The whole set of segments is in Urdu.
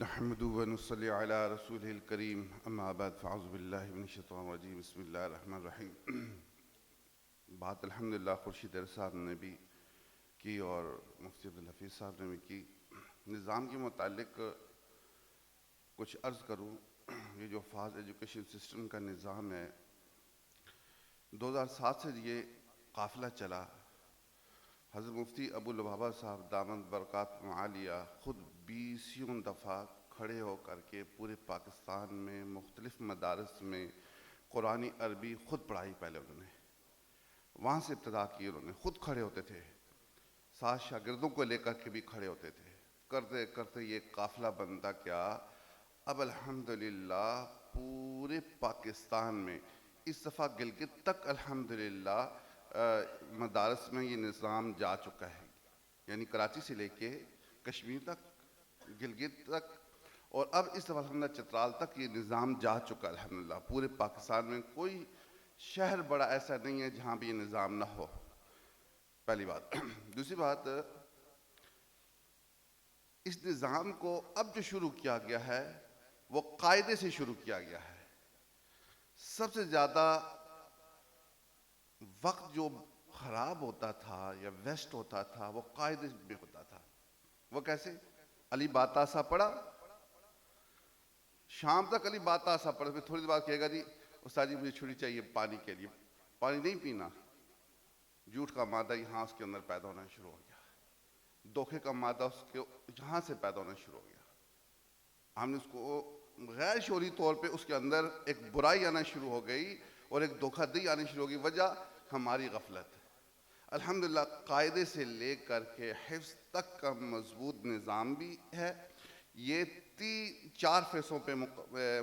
نحمد و نصلی علی رسول الکریم اما بعد فاعوذ باللہ من الشیطان الرجیم بسم اللہ الرحمن الرحیم. بات الحمدللہ خورشید صاحب نے بھی کی اور مفتی عبدالحفیظ صاحب نے بھی کی. نظام کے متعلق کچھ عرض کروں. یہ جو فاز ایجوکیشن سسٹم کا نظام ہے، 2007 سے یہ قافلہ چلا. حضرت مفتی ابو لبابہ صاحب دامت برکات معالیہ خود 20 دفعہ کھڑے ہو کر کے پورے پاکستان میں مختلف مدارس میں قرآن عربی خود پڑھائی. پہلے انہوں نے وہاں سے ابتدا کی. انہوں نے خود کھڑے ہوتے تھے، ساتھ شاگردوں کو لے کر کے بھی کھڑے ہوتے تھے. کرتے کرتے یہ قافلہ بنتا کیا، اب الحمدللہ پورے پاکستان میں اس دفعہ گلگت تک الحمدللہ مدارس میں یہ نظام جا چکا ہے. یعنی کراچی سے لے کے کشمیر تک، گلگت تک، اور اب اس دفعہ الحمدللہ چترال تک یہ نظام جا چکا ہے. الحمدللہ پورے پاکستان میں کوئی شہر بڑا ایسا نہیں ہے جہاں بھی یہ نظام نہ ہو. پہلی بات. دوسری بات، اس نظام کو اب جو شروع کیا گیا ہے وہ قاعدے سے شروع کیا گیا ہے. سب سے زیادہ وقت جو خراب ہوتا تھا یا ویسٹ ہوتا تھا وہ قاعدے میں ہوتا تھا. وہ کیسے؟ علی باتا سا پڑھا، شام تک علی باتا سا پڑھا، پھر تھوڑی دیر بعد کہے گا جی استاد جی مجھے چھڑی چاہیے پانی کے لیے. پانی نہیں پینا. جھوٹ کا مادہ یہاں اس کے اندر پیدا ہونا شروع ہو گیا، دھوکے کا مادہ اس کے یہاں سے پیدا ہونا شروع ہو گیا. ہم نے اس کو غیر شعوری طور پہ اس کے اندر ایک برائی آنا شروع ہو گئی اور ایک دھوکہ دہی آنی شروع ہو گئی. وجہ ہماری غفلت. الحمدللہ قاعدے سے لے کر کے حفظ تک کا مضبوط نظام بھی ہے. یہ 4 فیزوں پہ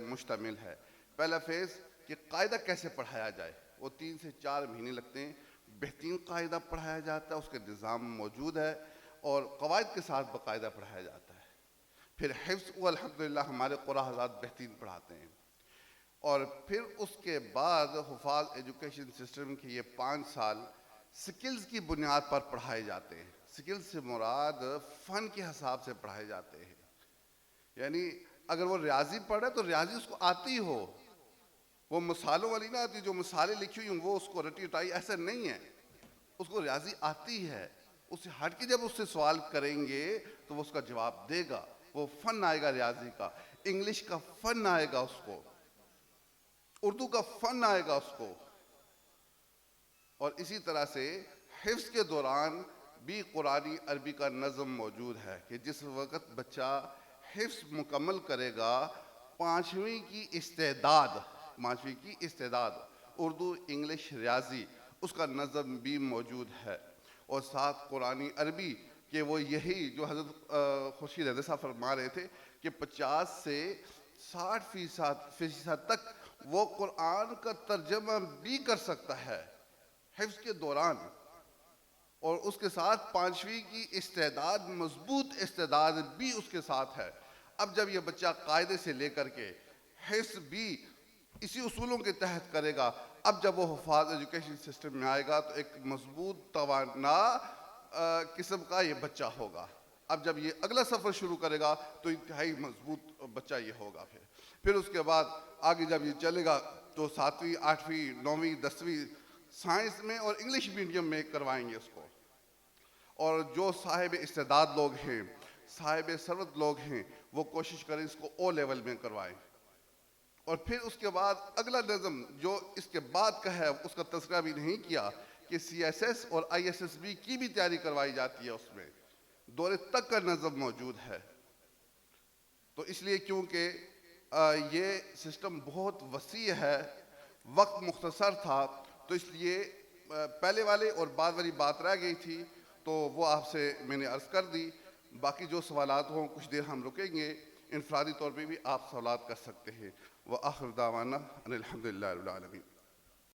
مشتمل ہے. پہلا فیز کہ قاعدہ کیسے پڑھایا جائے، وہ 3 سے 4 مہینے لگتے ہیں. بہترین قاعدہ پڑھایا جاتا ہے، اس کے نظام موجود ہے اور قواعد کے ساتھ باقاعدہ پڑھایا جاتا ہے. پھر حفظ وہ الحمدللہ ہمارے قرآن حضرات بہترین پڑھاتے ہیں. اور پھر اس کے بعد حفاظ ایجوکیشن سسٹم کے یہ 5 سال سکلز کی بنیاد پر پڑھائے جاتے ہیں. سکلز سے مراد فن کے حساب سے پڑھائے جاتے ہیں. یعنی اگر وہ ریاضی پڑھے تو ریاضی اس کو آتی ہو، وہ مثالوں والی نہ آتی جو مثالیں لکھی ہوئی ہوں وہ اس کو رٹی اٹائی، ایسا نہیں ہے. اس کو ریاضی آتی ہے. اس سے ہٹ کے جب اس سے سوال کریں گے تو وہ اس کا جواب دے گا. وہ فن آئے گا ریاضی کا، انگلش کا فن آئے گا اس کو، اردو کا فن آئے گا اس کو. اور اسی طرح سے حفظ کے دوران بھی قرآن عربی کا نظم موجود ہے کہ جس وقت بچہ حفظ مکمل کرے گا، 5ویں کی استعداد اردو، انگلش، ریاضی، اس کا نظم بھی موجود ہے. اور ساتھ قرآن عربی کہ وہ یہی جو حضرت خورشید رضا صاحب فرما رہے تھے کہ 50 سے 60% تک وہ قرآن کا ترجمہ بھی کر سکتا ہے حفظ کے دوران. اور اس کے ساتھ 5ویں کی استعداد، مضبوط استعداد بھی اس کے ساتھ ہے. اب جب یہ بچہ قاعدے سے لے کر کے حفظ بھی اسی اصولوں کے تحت کرے گا، اب جب وہ حفاظ ایجوکیشن سسٹم میں آئے گا تو ایک مضبوط توانا قسم کا یہ بچہ ہوگا. اب جب یہ اگلا سفر شروع کرے گا تو انتہائی مضبوط بچہ یہ ہوگا. پھر اس کے بعد آگے جب یہ چلے گا تو 7ویں، 8ویں، 9ویں، 10ویں سائنس میں اور انگلش میڈیم میں کروائیں گے اس کو. اور جو صاحب استعداد لوگ ہیں، صاحب ثروت لوگ ہیں، وہ کوشش کریں اس کو او لیول میں کروائیں. اور پھر اس کے بعد اگلا نظم جو اس کے بعد کا ہے اس کا تذکرہ بھی نہیں کیا کہ CSS اور ISSB کی بھی تیاری کروائی جاتی ہے. اس میں دورے تک کا نظم موجود ہے. تو اس لیے کیونکہ یہ سسٹم بہت وسیع ہے، وقت مختصر تھا، تو اس لیے پہلے والے اور بعد والی بات رہ گئی تھی تو وہ آپ سے میں نے عرض کر دی. باقی جو سوالات ہوں کچھ دیر ہم رکیں گے، انفرادی طور پہ بھی آپ سوالات کر سکتے ہیں. وآخر دعوانا ان الحمدللہ رب العالمین.